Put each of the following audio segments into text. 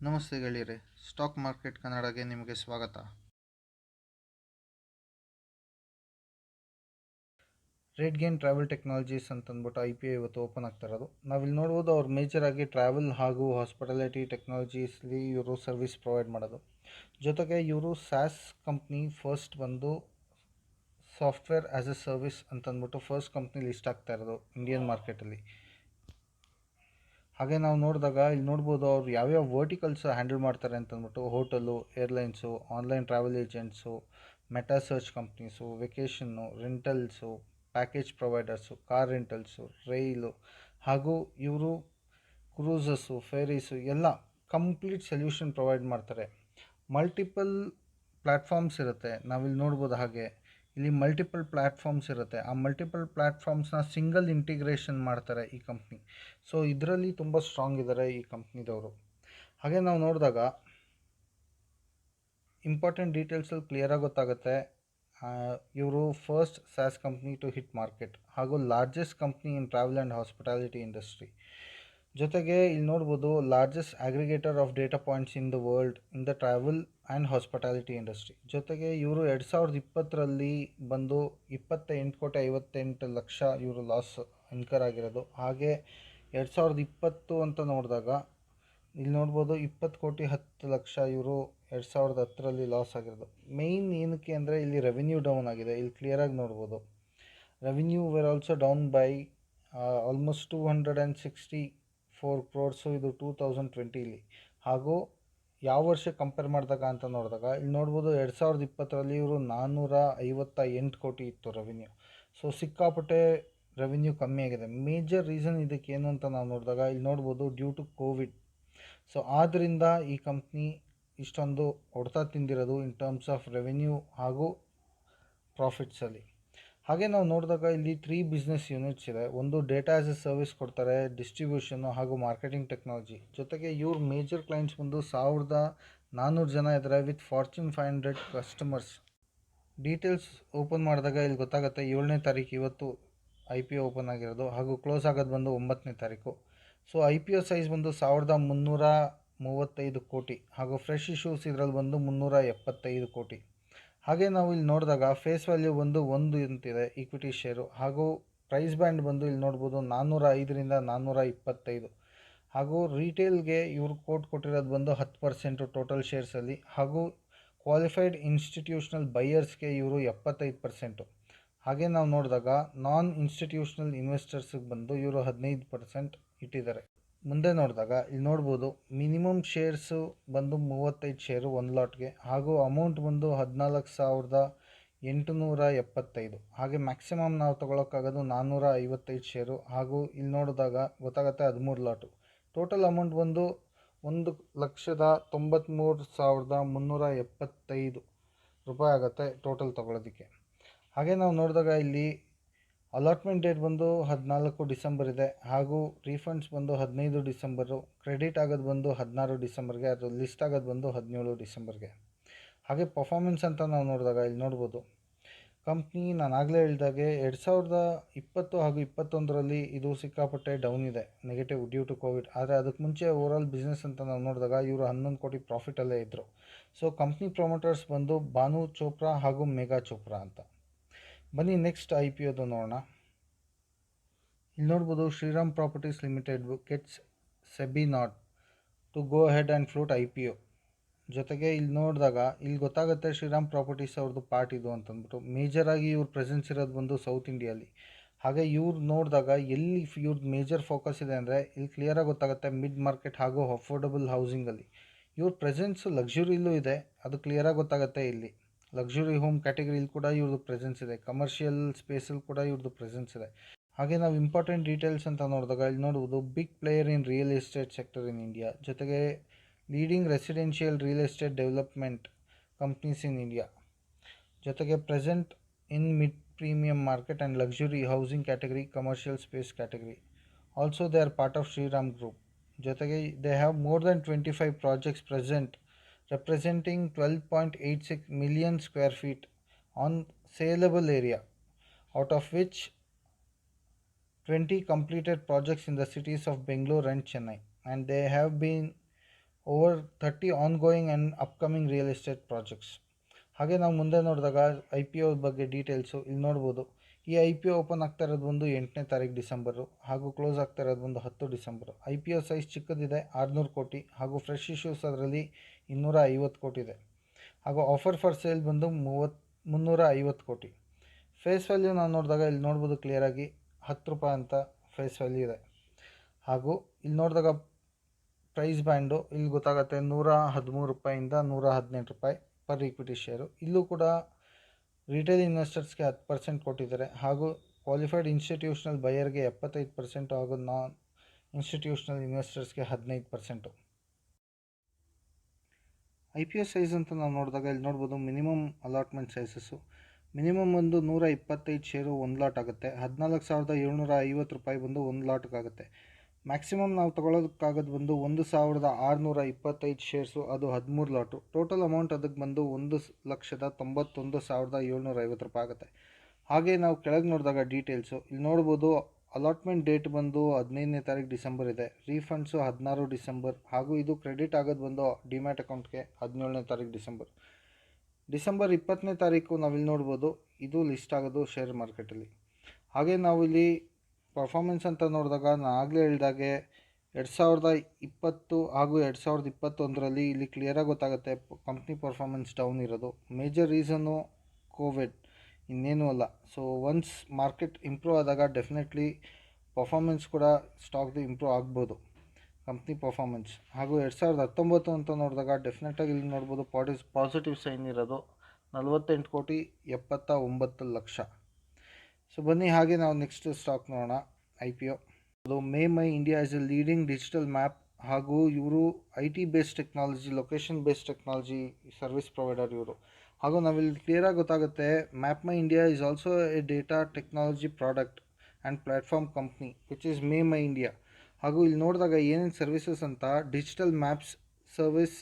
ನಮಸ್ತೆ ಗೆಳೆಯರೆ, stock market ಕನ್ನಡಗೆ ನಿಮಗೆ ಸ್ವಾಗತ. ರೇಡ್ಗೇನ್ ಟ್ರಾವೆಲ್ ಟೆಕ್ನಾಲಜೀಸ್ ಅಂತಂದ್ಬಿಟ್ಟು IPO ಇವತ್ತು ಓಪನ್ ಆಗ್ತಾ ಇರೋದು. ನಾವಿಲ್ಲಿ ನೋಡ್ಬೋದು ಅವ್ರು ಮೇಜರಾಗಿ ಟ್ರಾವೆಲ್ ಹಾಗೂ ಹಾಸ್ಪಿಟಾಲಿಟಿ ಟೆಕ್ನಾಲಜೀಸ್ಲಿ ಇವರು ಸರ್ವಿಸ್ ಪ್ರೊವೈಡ್ ಮಾಡೋದು. ಜೊತೆಗೆ ಇವರು ಸ್ಯಾಸ್ ಕಂಪ್ನಿ ಫಸ್ಟ್ ಬಂದು ಸಾಫ್ಟ್ವೇರ್ ಆ್ಯಸ್ ಎ ಸರ್ವಿಸ್ ಅಂತಂದ್ಬಿಟ್ಟು ಫಸ್ಟ್ ಕಂಪ್ನಿ ಲಿಸ್ಟ್ ಆಗ್ತಾ ಇರೋದು ಇಂಡಿಯನ್ ಮಾರ್ಕೆಟಲ್ಲಿ. ಹಾಗೆ ನಾವು ನೋಡಿದಾಗ ಇಲ್ಲಿ ನೋಡ್ಬೋದು ಅವ್ರು ಯಾವ್ಯಾವ ವರ್ಟಿಕಲ್ಸ್ ಹ್ಯಾಂಡಲ್ ಮಾಡ್ತಾರೆ ಅಂತಂದ್ಬಿಟ್ಟು hotel, airlines, online travel agents, meta search companies, vacation, rentals, package providers, car rentals, ರೈಲು ಹಾಗೂ ಇವರು ಕ್ರೂಸಸ್ಸು, ಫೇರೀಸು ಎಲ್ಲ ಕಂಪ್ಲೀಟ್ ಸೊಲ್ಯೂಷನ್ ಪ್ರೊವೈಡ್ ಮಾಡ್ತಾರೆ. ಮಲ್ಟಿಪಲ್ ಪ್ಲ್ಯಾಟ್ಫಾರ್ಮ್ಸ್ ಇರುತ್ತೆ. ನಾವಿಲ್ಲಿ ನೋಡ್ಬೋದು ಹಾಗೆ ಇಲ್ಲಿ ಮಲ್ಟಿಪಲ್ ಪ್ಲ್ಯಾಟ್ಫಾರ್ಮ್ಸ್ ಇರುತ್ತೆ. ಆ ಮಲ್ಟಿಪಲ್ ಪ್ಲ್ಯಾಟ್ಫಾರ್ಮ್ಸ್ನ ಸಿಂಗಲ್ ಇಂಟಿಗ್ರೇಷನ್ ಮಾಡ್ತಾರೆ ಈ ಕಂಪ್ನಿ. ಸೊ ಇದರಲ್ಲಿ ತುಂಬ ಸ್ಟ್ರಾಂಗ್ ಇದ್ದಾರೆ ಈ ಕಂಪ್ನಿದವರು. ಹಾಗೆ ನಾವು ನೋಡಿದಾಗ ಇಂಪಾರ್ಟೆಂಟ್ ಡೀಟೇಲ್ಸಲ್ಲಿ ಕ್ಲಿಯರಾಗಿ ಗೊತ್ತಾಗುತ್ತೆ. ಇವರು first SaaS company to hit market ಹಾಗೂ largest company in travel and hospitality industry. ಜೊತೆಗೆ ಇಲ್ಲಿ ನೋಡ್ಬೋದು largest aggregator of data points in the world in the travel and hospitality industry. ಜೊತೆಗೆ ಇವರು 2020ರಲ್ಲಿ ಬಂದು 28,58,00,000 ಇವರು ಲಾಸ್ ಇನ್ಕರ್ ಆಗಿರೋದು. ಹಾಗೆ 2020 ಅಂತ ನೋಡಿದಾಗ ಇಲ್ಲಿ ನೋಡ್ಬೋದು 20,10,00,000 ಇವರು 2010ರಲ್ಲಿ ಲಾಸ್ ಆಗಿರೋದು. ಮೇಯ್ನ್ ಏನಕ್ಕೆ ಅಂದರೆ ಇಲ್ಲಿ ರೆವಿನ್ಯೂ ಡೌನ್ ಆಗಿದೆ. ಇಲ್ಲಿ ಕ್ಲಿಯರಾಗಿ ನೋಡ್ಬೋದು revenue were also down by almost 264 crores ಇದು 2020ಲಿ. ಹಾಗೂ ಯಾವ ವರ್ಷ ಕಂಪೇರ್ ಮಾಡಿದಾಗ ಅಂತ ನೋಡಿದಾಗ ಇಲ್ಲಿ ನೋಡ್ಬೋದು 2020ರಲ್ಲಿ ಇವರು 458 ಕೋಟಿ ಇತ್ತು ರೆವಿನ್ಯೂ. ಸೊ ಸಿಕ್ಕಾಪಟ್ಟೆ ರೆವಿನ್ಯೂ ಕಮ್ಮಿ ಆಗಿದೆ. ಮೇಜರ್ ರೀಸನ್ ಇದಕ್ಕೆ ಏನು ಅಂತ ನಾವು ನೋಡಿದಾಗ ಇಲ್ಲಿ ನೋಡ್ಬೋದು ಡ್ಯೂ ಟು ಕೋವಿಡ್. ಸೊ ಆದ್ದರಿಂದ ಈ ಕಂಪ್ನಿ ಇಷ್ಟೊಂದು ಹೊಡೆತ ತಿಂದಿರೋದು ಇನ್ ಟರ್ಮ್ಸ್ ಆಫ್ ರೆವಿನ್ಯೂ ಹಾಗೂ ಪ್ರಾಫಿಟ್ಸಲ್ಲಿ. ಹಾಗೆ ನಾವು ನೋಡಿದಾಗ ಇಲ್ಲಿ 3 ಬಿಸ್ನೆಸ್ ಯೂನಿಟ್ಸ್ ಇದೆ. ಒಂದು ಡೇಟಾ ಆ್ಯಸ್ ಎ ಸರ್ವಿಸ್ ಕೊಡ್ತಾರೆ, ಡಿಸ್ಟ್ರಿಬ್ಯೂಷನ್ನು ಹಾಗೂ ಮಾರ್ಕೆಟಿಂಗ್ ಟೆಕ್ನಾಲಜಿ. ಜೊತೆಗೆ ಇವ್ರ ಮೇಜರ್ ಕ್ಲೈಂಟ್ಸ್ ಬಂದು 1,400 ಜನ ಇದ್ದಾರೆ with fortune 500 customers. Details open ಮಾಡಿದಾಗ ಇಲ್ಲಿ ಗೊತ್ತಾಗುತ್ತೆ 7ನೇ ತಾರೀಕು ಇವತ್ತು IPO ಓಪನ್ ಆಗಿರೋದು ಹಾಗೂ ಕ್ಲೋಸ್ ಆಗೋದು ಬಂದು 9ನೇ ತಾರೀಕು. ಸೊ IPO ಸೈಜ್ ಬಂದು 1,335 ಕೋಟಿ ಹಾಗೂ ಫ್ರೆಶ್ ಇಶ್ಯೂಸ್ ಇದರಲ್ಲಿ ಬಂದು 375 ಕೋಟಿ. ಹಾಗೆ ನಾವು ಇಲ್ಲಿ ನೋಡಿದಾಗ ಫೇಸ್ ವ್ಯಾಲ್ಯೂ ಬಂದು 1 ಅಂತಿದೆ ಈಕ್ವಿಟಿ ಶೇರು. ಹಾಗೂ ಪ್ರೈಸ್ ಬ್ಯಾಂಡ್ ಬಂದು ಇಲ್ಲಿ ನೋಡ್ಬೋದು 405ರಿಂದ 425. ಹಾಗೂ ರೀಟೇಲ್ಗೆ ಇವರು ಕೋಟ್ ಕೊಟ್ಟಿರೋದು ಬಂದು 10% ಟೋಟಲ್ ಶೇರ್ಸಲ್ಲಿ. ಹಾಗೂ ಕ್ವಾಲಿಫೈಡ್ ಇನ್ಸ್ಟಿಟ್ಯೂಷನಲ್ ಬೈಯರ್ಸ್ಗೆ ಇವರು 75%. ಹಾಗೆ ನಾವು ನೋಡಿದಾಗ ನಾನ್ ಇನ್ಸ್ಟಿಟ್ಯೂಷನಲ್ ಇನ್ವೆಸ್ಟರ್ಸ್ಗೆ ಬಂದು ಇವರು 15% ಇಟ್ಟಿದ್ದಾರೆ. ಮುಂದೆ ನೋಡಿದಾಗ ಇಲ್ಲಿ ನೋಡ್ಬೋದು ಮಿನಿಮಮ್ ಶೇರ್ಸು ಬಂದು 35 ಶೇರು ಒಂದು ಲಾಟ್ಗೆ. ಹಾಗೂ ಅಮೌಂಟ್ ಬಂದು 14,875. ಹಾಗೆ ಮ್ಯಾಕ್ಸಿಮಮ್ ನಾವು ತೊಗೊಳಕ್ಕಾಗೋದು 455 ಶೇರು. ಹಾಗೂ ಇಲ್ಲಿ ನೋಡಿದಾಗ ಗೊತ್ತಾಗುತ್ತೆ 13 ಲಾಟು. ಟೋಟಲ್ ಅಮೌಂಟ್ ಬಂದು 1,93,375 ರೂಪಾಯಿ ಆಗುತ್ತೆ ಟೋಟಲ್ ತೊಗೊಳೋದಕ್ಕೆ. ಹಾಗೆ ನಾವು ನೋಡಿದಾಗ ಇಲ್ಲಿ ಅಲಾಟ್ಮೆಂಟ್ ಡೇಟ್ ಬಂದು 14 ಡಿಸೆಂಬರ್ ಇದೆ. ಹಾಗೂ ರೀಫಂಡ್ಸ್ ಬಂದು 15 ಡಿಸೆಂಬರು. ಕ್ರೆಡಿಟ್ ಆಗೋದು ಬಂದು 16 ಡಿಸೆಂಬರ್ಗೆ. ಅದು ಲಿಸ್ಟ್ ಆಗೋದು ಬಂದು 17 ಡಿಸೆಂಬರ್ಗೆ. ಹಾಗೆ ಪರ್ಫಾರ್ಮೆನ್ಸ್ ಅಂತ ನಾವು ನೋಡಿದಾಗ ಇಲ್ಲಿ ನೋಡ್ಬೋದು ಕಂಪ್ನಿ ನಾನು ಆಗಲೇ ಹೇಳಿದಾಗೆ 2020 ಹಾಗೂ 2021ರಲ್ಲಿ ಇದು ಸಿಕ್ಕಾಪಟ್ಟೆ ಡೌನ್ ಇದೆ, ನೆಗೆಟಿವ್ ಡ್ಯೂ ಟು ಕೋವಿಡ್. ಆದರೆ ಅದಕ್ಕೆ ಮುಂಚೆ ಓವರಾಲ್ ಬಿಸ್ನೆಸ್ ಅಂತ ನಾವು ನೋಡಿದಾಗ ಇವರು 11 ಕೋಟಿ ಪ್ರಾಫಿಟಲ್ಲೇ ಇದ್ದರು. ಸೊ ಕಂಪ್ನಿ ಪ್ರೊಮೋಟರ್ಸ್ ಬಂದು ಭಾನು ಚೋಪ್ರಾ ಹಾಗೂ ಮೇಘಾ ಚೋಪ್ರಾ ಅಂತ. ಬನ್ನಿ ನೆಕ್ಸ್ಟ್ IPOದು ನೋಡೋಣ. ಇಲ್ಲಿ ನೋಡ್ಬೋದು Shriram properties limited gets SEBI nod to go ahead and float IPO. ಜೊತೆಗೆ ಇಲ್ಲಿ ನೋಡಿದಾಗ ಇಲ್ಲಿ ಗೊತ್ತಾಗುತ್ತೆ ಶ್ರೀರಾಮ್ ಪ್ರಾಪರ್ಟೀಸ್ ಅವ್ರದ್ದು ಪಾರ್ಟ್ ಇದು ಅಂತಂದ್ಬಿಟ್ಟು. ಮೇಜರಾಗಿ ಇವ್ರ ಪ್ರೆಸೆನ್ಸ್ ಇರೋದು ಬಂದು ಸೌತ್ ಇಂಡಿಯಲ್ಲಿ. ಹಾಗೆ ಇವ್ರು ನೋಡಿದಾಗ ಎಲ್ಲಿ ಇವ್ರದ್ದು ಮೇಜರ್ ಫೋಕಸ್ ಇದೆ ಅಂದರೆ ಇಲ್ಲಿ ಕ್ಲಿಯರಾಗಿ ಗೊತ್ತಾಗುತ್ತೆ ಮಿಡ್ ಮಾರ್ಕೆಟ್ ಹಾಗೂ ಅಫೋರ್ಡಬಲ್ ಹೌಸಿಂಗಲ್ಲಿ. ಇವ್ರ ಪ್ರೆಸೆನ್ಸ್ ಲಕ್ಸುರಿಲೂ ಇದೆ, ಅದು ಕ್ಲಿಯರಾಗಿ ಗೊತ್ತಾಗುತ್ತೆ. ಇಲ್ಲಿ ಲಕ್ಸುರಿ ಹೋಮ್ ಕ್ಯಾಟಗರಿಲಿ ಕೂಡ ಇವ್ರದ್ದು ಪ್ರೆಸೆನ್ಸ್ ಇದೆ, ಕಮರ್ಷಿಯಲ್ ಸ್ಪೇಸಲ್ಲಿ ಕೂಡ ಇವ್ರದ್ದು ಪ್ರೆಸೆನ್ಸ್ ಇದೆ. ಹಾಗೆ ನಾವು ಇಂಪಾರ್ಟೆಂಟ್ ಡೀಟೇಲ್ಸ್ ಅಂತ ನೋಡಿದಾಗ ಇಲ್ಲಿ ನೋಡ್ಬೋದು big player in real estate sector in India. ಜೊತೆಗೆ leading residential real estate development companies in India. ಜೊತೆಗೆ present in mid premium market and luxury housing category, commercial space category. Also they are part of Shriram group. ಜೊತೆಗೆ they have more than 25 projects present representing 12.86 million square feet on saleable area, out of which 20 completed projects in the cities of Bangalore and Chennai, and they have been over 30 ongoing and upcoming real estate projects. ಹಾಗೆ ನಾವು ಮುಂದೆ ನೋಡಿದಾಗ I P ಒ ಬಗ್ಗೆ details ಇಲ್ಲಿ ನೋಡ್ಬೋದು. ಈ I P O open ಆಗ್ತಾ ಇರೋದು ಬಂದು 8ನೇ ತಾರೀಕು ಡಿಸೆಂಬರು ಹಾಗೂ ಕ್ಲೋಸ್ ಆಗ್ತಾ ಇರೋದು ಬಂದು 10 December. I P O size ಚಿಕ್ಕದಿದೆ, 600 ಕೋಟಿ, ಹಾಗೂ ಫ್ರೆಶ್ ಇಶ್ಯೂಸ್ ಅದರಲ್ಲಿ 250 ಕೋಟಿ ಇದೆ. ಹಾಗೂ ಆಫರ್ ಫಾರ್ ಸೇಲ್ ಬಂದು 350 ಕೋಟಿ. ಫೇಸ್ ವ್ಯಾಲ್ಯೂ ನಾವು ನೋಡಿದಾಗ ಇಲ್ಲಿ ನೋಡ್ಬೋದು ಕ್ಲಿಯರಾಗಿ 10 ರೂಪಾಯಿ ಅಂತ ಫೇಸ್ ವ್ಯಾಲ್ಯೂ ಇದೆ. ಹಾಗೂ ಇಲ್ಲಿ ನೋಡಿದಾಗ ಪ್ರೈಸ್ ಬ್ಯಾಂಡು ಇಲ್ಲಿ ಗೊತ್ತಾಗುತ್ತೆ 113 ರೂಪಾಯಿಂದ 118 ರೂಪಾಯಿ ಪರ್ ಈಕ್ವಿಟಿ ಶೇರು. ಇಲ್ಲೂ ಕೂಡ ರಿಟೇಲ್ ಇನ್ವೆಸ್ಟರ್ಸ್ಗೆ 10% ಕೊಟ್ಟಿದ್ದಾರೆ, ಹಾಗೂ ಕ್ವಾಲಿಫೈಡ್ ಇನ್ಸ್ಟಿಟ್ಯೂಷನಲ್ ಬಯರ್ಗೆ 75% ಹಾಗೂ ನಾನ್ ಇನ್ಸ್ಟಿಟ್ಯೂಷನಲ್ ಇನ್ವೆಸ್ಟರ್ಸ್ಗೆ 15%. ಐ ಪಿ ಒ ಸೈಜ್ ಅಂತ ನಾವು ನೋಡಿದಾಗ ಇಲ್ಲಿ ನೋಡ್ಬೋದು ಮಿನಿಮಮ್ ಅಲಾಟ್ಮೆಂಟ್ ಸೈಜಸ್ಸು. ಮಿನಿಮಮ್ ಒಂದು 125 ಶೇರು ಒಂದು ಲಾಟ್ ಆಗುತ್ತೆ. 14,750 ರೂಪಾಯಿ ಬಂದು ಒಂದು ಲಾಟ್ಗಾಗುತ್ತೆ. ಮ್ಯಾಕ್ಸಿಮಮ್ ನಾವು ತೊಗೊಳೋದಕ್ಕಾಗೋದು ಬಂದು 1,625 ಶೇರ್ಸು, ಅದು 13 ಲಾಟು. ಟೋಟಲ್ ಅಮೌಂಟ್ ಅದಕ್ಕೆ ಬಂದು 1,91,750 ರೂಪಾಯಿ ಆಗುತ್ತೆ. ಹಾಗೆ ನಾವು ಕೆಳಗೆ ನೋಡಿದಾಗ ಡೀಟೇಲ್ಸು ಇಲ್ಲಿ ನೋಡ್ಬೋದು. ಅಲಾಟ್ಮೆಂಟ್ ಡೇಟ್ ಬಂದು 15ನೇ ತಾರೀಕು ಡಿಸೆಂಬರ್ ಇದೆ. ರೀಫಂಡ್ಸು 16 ಡಿಸೆಂಬರ್, ಹಾಗೂ ಇದು ಕ್ರೆಡಿಟ್ ಆಗೋದು ಬಂದು ಡಿಮ್ಯಾಟ್ ಅಕೌಂಟ್ಗೆ 17ನೇ ತಾರೀಕು ಡಿಸೆಂಬರ್. ಡಿಸೆಂಬರ್ 20ನೇ ತಾರೀಕು ನಾವಿಲ್ಲಿ ನೋಡ್ಬೋದು, ಇದು ಲಿಸ್ಟ್ ಆಗೋದು ಶೇರ್ ಮಾರ್ಕೆಟಲ್ಲಿ. ಹಾಗೆ ನಾವು ಇಲ್ಲಿ ಪರ್ಫಾರ್ಮೆನ್ಸ್ ಅಂತ ನೋಡಿದಾಗ ನಾನು ಆಗಲೇ ಹೇಳಿದಾಗೆ 2020 ಹಾಗೂ 2021ರಲ್ಲಿ ಇಲ್ಲಿ ಕ್ಲಿಯರಾಗಿ ಗೊತ್ತಾಗುತ್ತೆ ಕಂಪ್ನಿ ಪರ್ಫಾರ್ಮೆನ್ಸ್ ಡೌನ್ ಇರೋದು. ಮೇಜರ್ ರೀಸನ್ನು ಕೋವಿಡ್, ಇನ್ನೇನೂ ಅಲ್ಲ. ಸೊ ಒನ್ಸ್ ಮಾರ್ಕೆಟ್ ಇಂಪ್ರೂವ್ ಆದಾಗ ಡೆಫಿನೆಟ್ಲಿ ಪರ್ಫಾರ್ಮೆನ್ಸ್ ಕೂಡ ಸ್ಟಾಕ್ದು ಇಂಪ್ರೂವ್ ಆಗ್ಬೋದು, ಕಂಪ್ನಿ ಪರ್ಫಾರ್ಮೆನ್ಸ್. ಹಾಗೂ 2019 ಅಂತ ನೋಡಿದಾಗ ಡೆಫಿನೆಟಾಗಿ ಇಲ್ಲಿ ನೋಡ್ಬೋದು ಪಾಸಿಟಿವ್ ಸೈನ್ ಇರೋದು 48 ಕೋಟಿ 79 ಲಕ್ಷ. ಸೊ ಬನ್ನಿ ಹಾಗೆ ನಾವು ನೆಕ್ಸ್ಟ್ ಸ್ಟಾಕ್ ನೋಡೋಣ. ಐ ಪಿ ಒ ಅದು my India is a leading digital map, ಹಾಗೂ ಇವರು I T based technology, location based technology service provider ಇವರು. ಹಾಗೂ ನಾವಿಲ್ಲಿ ಕ್ಲಿಯರಾಗಿ ಗೊತ್ತಾಗುತ್ತೆ map my India is also a data technology product and platform company which is my India. ಹಾಗೂ ಇಲ್ಲಿ ನೋಡಿದಾಗ ಏನೇನು ಸರ್ವಿಸಸ್ ಅಂತ ಡಿಜಿಟಲ್ ಮ್ಯಾಪ್ಸ್ ಸರ್ವಿಸ್,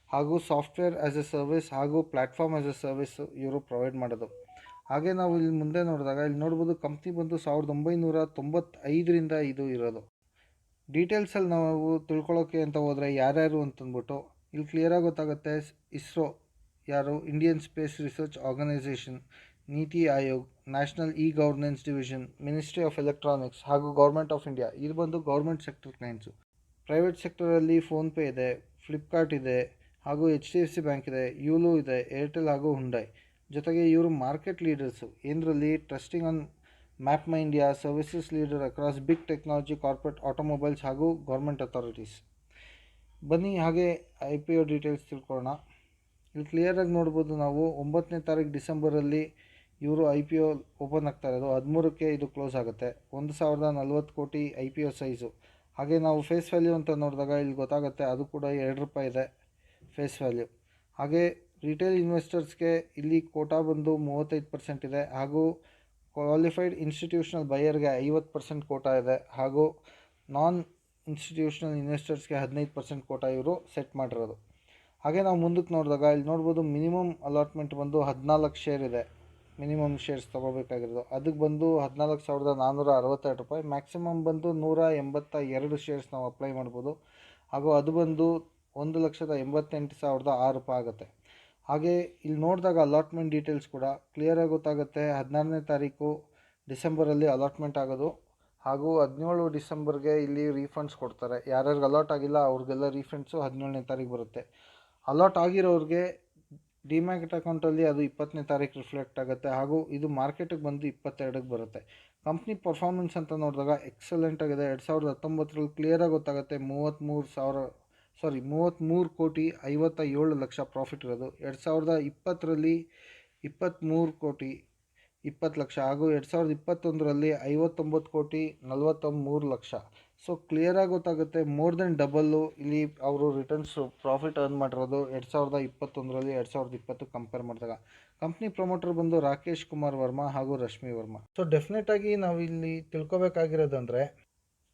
ಹಾಗೂ ಸಾಫ್ಟ್ವೇರ್ ಆ್ಯಸ್ ಎ ಸರ್ವಿಸ್, ಹಾಗೂ ಪ್ಲ್ಯಾಟ್ಫಾರ್ಮ್ ಆ್ಯಸ್ ಎ ಸರ್ವಿಸ್ ಇವರು ಪ್ರೊವೈಡ್ ಮಾಡೋದು. ಹಾಗೆ ನಾವು ಇಲ್ಲಿ ಮುಂದೆ ನೋಡಿದಾಗ ಇಲ್ಲಿ ನೋಡ್ಬೋದು ಕಂಪ್ನಿ ಬಂದು 1995ರಿಂದ ಇದು ಇರೋದು. ಡೀಟೇಲ್ಸಲ್ಲಿ ನಾವು ತಿಳ್ಕೊಳ್ಳೋಕ್ಕೆ ಅಂತ ಹೋದರೆ ಯಾರ್ಯಾರು ಅಂತಂದ್ಬಿಟ್ಟು ಇಲ್ಲಿ ಕ್ಲಿಯರಾಗಿ ಗೊತ್ತಾಗುತ್ತೆ. ಇಸ್ರೋ ಯಾರು, Indian space research organisation, NITI Aayog, national e governance division, ministry of electronics, ಹಾಗೂ ಗೌರ್ಮೆಂಟ್ ಆಫ್ ಇಂಡಿಯಾ. ಇದು ಬಂದು ಗೌರ್ಮೆಂಟ್ ಸೆಕ್ಟರ್ ಕ್ಲೈಂಟ್ಸು. ಪ್ರೈವೇಟ್ ಸೆಕ್ಟರಲ್ಲಿ ಫೋನ್ಪೇ ಇದೆ, ಫ್ಲಿಪ್ಕಾರ್ಟ್ ಇದೆ, ಹಾಗೂ HDFC ಬ್ಯಾಂಕ್ ಇದೆ, ಯೂಲೋ ಇದೆ, ಏರ್ಟೆಲ್ ಹಾಗೂ ಹುಂಡೈ. ಜೊತೆಗೆ ಇವರು ಮಾರ್ಕೆಟ್ ಲೀಡರ್ಸು ಏನರಲ್ಲಿ trusting on map my India services leader across big technology, corporate, automobiles ಹಾಗೂ ಗೌರ್ಮೆಂಟ್ ಅಥಾರಿಟೀಸ್. ಬನ್ನಿ ಹಾಗೆ ಐ ಪಿ ಒ ಡೀಟೇಲ್ಸ್ ತಿಳ್ಕೊಳ್ಳೋಣ. ಇಲ್ಲಿ ಕ್ಲಿಯರಾಗಿ ನೋಡ್ಬೋದು ನಾವು 9ನೇ ತಾರೀಕು ಡಿಸೆಂಬರಲ್ಲಿ ಇವರು ಐ ಪಿ ಒ ಓಪನ್ ಆಗ್ತಾ ಇರೋದು. 13ಕ್ಕೆ ಇದು ಕ್ಲೋಸ್ ಆಗುತ್ತೆ. 1,040 ಕೋಟಿ ಐ ಪಿ ಒ ಸೈಜು. ಹಾಗೆ ನಾವು ಫೇಸ್ ವ್ಯಾಲ್ಯೂ ಅಂತ ನೋಡಿದಾಗ ಇಲ್ಲಿ ಗೊತ್ತಾಗುತ್ತೆ, ಅದು ಕೂಡ 2 ರೂಪಾಯಿ ಇದೆ ಫೇಸ್ ವ್ಯಾಲ್ಯೂ. ಹಾಗೆ ರಿಟೇಲ್ ಇನ್ವೆಸ್ಟರ್ಸ್ಗೆ ಇಲ್ಲಿ ಕೋಟಾ ಬಂದು 35% ಇದೆ, ಹಾಗೂ ಕ್ವಾಲಿಫೈಡ್ ಇನ್ಸ್ಟಿಟ್ಯೂಷನಲ್ ಬಯರ್ಗೆ 50% ಕೋಟಾ ಇದೆ, ಹಾಗೂ ನಾನ್ ಇನ್ಸ್ಟಿಟ್ಯೂಷನಲ್ ಇನ್ವೆಸ್ಟರ್ಸ್ಗೆ 15% ಕೋಟಾ ಇವರು ಸೆಟ್ ಮಾಡಿರೋದು. ಹಾಗೆ ನಾವು ಮುಂದಕ್ಕೆ ನೋಡಿದಾಗ ಇಲ್ಲಿ ನೋಡ್ಬೋದು ಮಿನಿಮಮ್ ಅಲಾಟ್ಮೆಂಟ್ ಬಂದು 14 ಶೇರ್ ಇದೆ. ಮಿನಿಮಮ್ ಶೇರ್ಸ್ ತೊಗೋಬೇಕಾಗಿರೋದು ಅದಕ್ಕೆ ಬಂದು 14,462 ರೂಪಾಯಿ. ಮ್ಯಾಕ್ಸಿಮಮ್ ಬಂದು 182 ಶೇರ್ಸ್ ನಾವು ಅಪ್ಲೈ ಮಾಡ್ಬೋದು, ಹಾಗೂ ಅದು ಬಂದು 1,88,006 ರೂಪಾಯಿ ಆಗುತ್ತೆ. ಹಾಗೆ ಇಲ್ಲಿ ನೋಡಿದಾಗ ಅಲಾಟ್ಮೆಂಟ್ ಡೀಟೇಲ್ಸ್ ಕೂಡ ಕ್ಲಿಯರಾಗಿ ಗೊತ್ತಾಗುತ್ತೆ. 16ನೇ ತಾರೀಕು ಡಿಸೆಂಬರಲ್ಲಿ ಅಲಾಟ್ಮೆಂಟ್ ಆಗೋದು, ಹಾಗೂ 17 ಡಿಸೆಂಬರ್ಗೆ ಇಲ್ಲಿ ರೀಫಂಡ್ಸ್ ಕೊಡ್ತಾರೆ. ಯಾರ್ಯಾರಿಗೆ ಅಲಾಟ್ ಆಗಿಲ್ಲ ಅವ್ರಿಗೆಲ್ಲ ರೀಫಂಡ್ಸು 17ನೇ ತಾರೀಕು ಬರುತ್ತೆ. ಅಲಾಟ್ ಆಗಿರೋರಿಗೆ ಡಿಮ್ಯಾಟ್ ಅಕೌಂಟಲ್ಲಿ ಅದು 20ನೇ ತಾರೀಕು ರಿಫ್ಲೆಕ್ಟ್ ಆಗುತ್ತೆ, ಹಾಗೂ ಇದು ಮಾರ್ಕೆಟಿಗೆ ಬಂದು 22ಕ್ಕೆ ಬರುತ್ತೆ. ಕಂಪ್ನಿ ಪರ್ಫಾರ್ಮೆನ್ಸ್ ಅಂತ ನೋಡಿದಾಗ ಎಕ್ಸಲೆಂಟ್ ಆಗಿದೆ. 2019ರಲ್ಲಿ ಕ್ಲಿಯರಾಗಿ ಗೊತ್ತಾಗುತ್ತೆ 33 ಕೋಟಿ 57 ಲಕ್ಷ ಪ್ರಾಫಿಟ್ ಇರೋದು. 2020ರಲ್ಲಿ 23 ಕೋಟಿ 20 ಲಕ್ಷ, ಹಾಗೂ 2021ರಲ್ಲಿ 59 ಕೋಟಿ 43 ಲಕ್ಷ. ಸೊ ಕ್ಲಿಯರಾಗಿ ಗೊತ್ತಾಗುತ್ತೆ ಮೋರ್ ದೆನ್ ಡಬಲ್ಲು ಇಲ್ಲಿ ಅವರು ರಿಟರ್ನ್ಸು ಪ್ರಾಫಿಟ್ ಅರ್ನ್ ಮಾಡಿರೋದು 2021ರಲ್ಲಿ 2020 ಕಂಪೇರ್ ಮಾಡಿದಾಗ. ಕಂಪ್ನಿ ಪ್ರಮೋಟರ್ ಬಂದು ರಾಕೇಶ್ ಕುಮಾರ್ ವರ್ಮಾ ಹಾಗೂ ರಶ್ಮಿ ವರ್ಮಾ. ಸೊ ಡೆಫಿನೆಟಾಗಿ ನಾವು ಇಲ್ಲಿ ತಿಳ್ಕೊಬೇಕಾಗಿರೋದಂದರೆ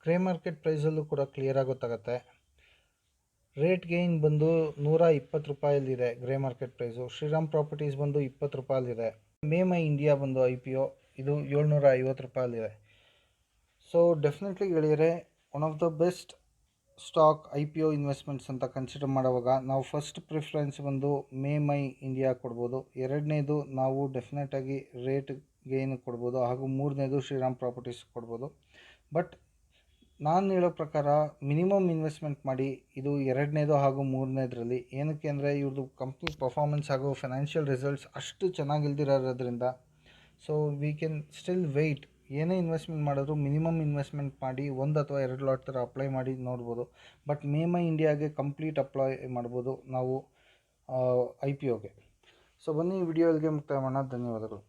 ಗ್ರೇ ಮಾರ್ಕೆಟ್ ಪ್ರೈಸಲ್ಲೂ ಕೂಡ ಕ್ಲಿಯರಾಗಿ ಗೊತ್ತಾಗುತ್ತೆ. ರೇಟ್ ಗೇನ್ ಬಂದು 120 ರೂಪಾಯಲ್ಲಿದೆ grey market price. Shriram properties ಬಂದು 20 ರೂಪಾಯಲ್ಲಿದೆ. ಮೈ ಇಂಡಿಯಾ ಬಂದು ಐ ಪಿ ಒ ಇದು 750 ರೂಪಾಯಲ್ಲಿದೆ. ಸೊ ಡೆಫಿನೆಟ್ಲಿ ಗೆಳೆಯರೆ, one of the best stock IPO investments ಅಂತ ಕನ್ಸಿಡರ್ ಮಾಡುವಾಗ ನಾವು ಫಸ್ಟ್ ಪ್ರಿಫರೆನ್ಸ್ ಬಂದು ಮೈ ಇಂಡಿಯಾ ಕೊಡ್ಬೋದು. ಎರಡನೇದು ನಾವು ಡೆಫಿನೆಟಾಗಿ ರೇಟ್ ಗೇನ್ ಕೊಡ್ಬೋದು, ಹಾಗೂ ಮೂರನೇದು ಶ್ರೀರಾಮ್ ಪ್ರಾಪರ್ಟೀಸ್ ಕೊಡ್ಬೋದು. ಬಟ್ ನಾನು ಹೇಳೋ ಪ್ರಕಾರ ಮಿನಿಮಮ್ ಇನ್ವೆಸ್ಟ್ಮೆಂಟ್ ಮಾಡಿ ಇದು ಎರಡನೇದು ಹಾಗೂ ಮೂರನೇದರಲ್ಲಿ. ಏನಕ್ಕೆ ಅಂದರೆ ಇವ್ರದ್ದು ಕಂಪ್ನಿ ಪರ್ಫಾರ್ಮೆನ್ಸ್ ಹಾಗೂ ಫೈನಾನ್ಷಿಯಲ್ ರಿಸಲ್ಟ್ಸ್ ಅಷ್ಟು ಚೆನ್ನಾಗಿಲ್ದಿರೋದ್ರಿಂದ so we can still wait. ಏನೇ ಇನ್ವೆಸ್ಟ್ಮೆಂಟ್ ಮಾಡಿದ್ರು ಮಿನಿಮಮ್ ಇನ್ವೆಸ್ಟ್ಮೆಂಟ್ ಮಾಡಿ 1 ಅಥವಾ 2 ಲಾಟ್ ಥರ ಅಪ್ಲೈ ಮಾಡಿ ನೋಡ್ಬೋದು. ಬಟ್ ಮೈ ಇಂಡಿಯಾಗೆ ಕಂಪ್ಲೀಟ್ ಅಪ್ಲೈ ಮಾಡ್ಬೋದು ನಾವು IPOಗೆ. ಸೊ ಬನ್ನಿ ವಿಡಿಯೋ ಇಲ್ಲಿಗೆ ಮುಕ್ತಾಯ ಮಾಡೋಣ. ಧನ್ಯವಾದಗಳು.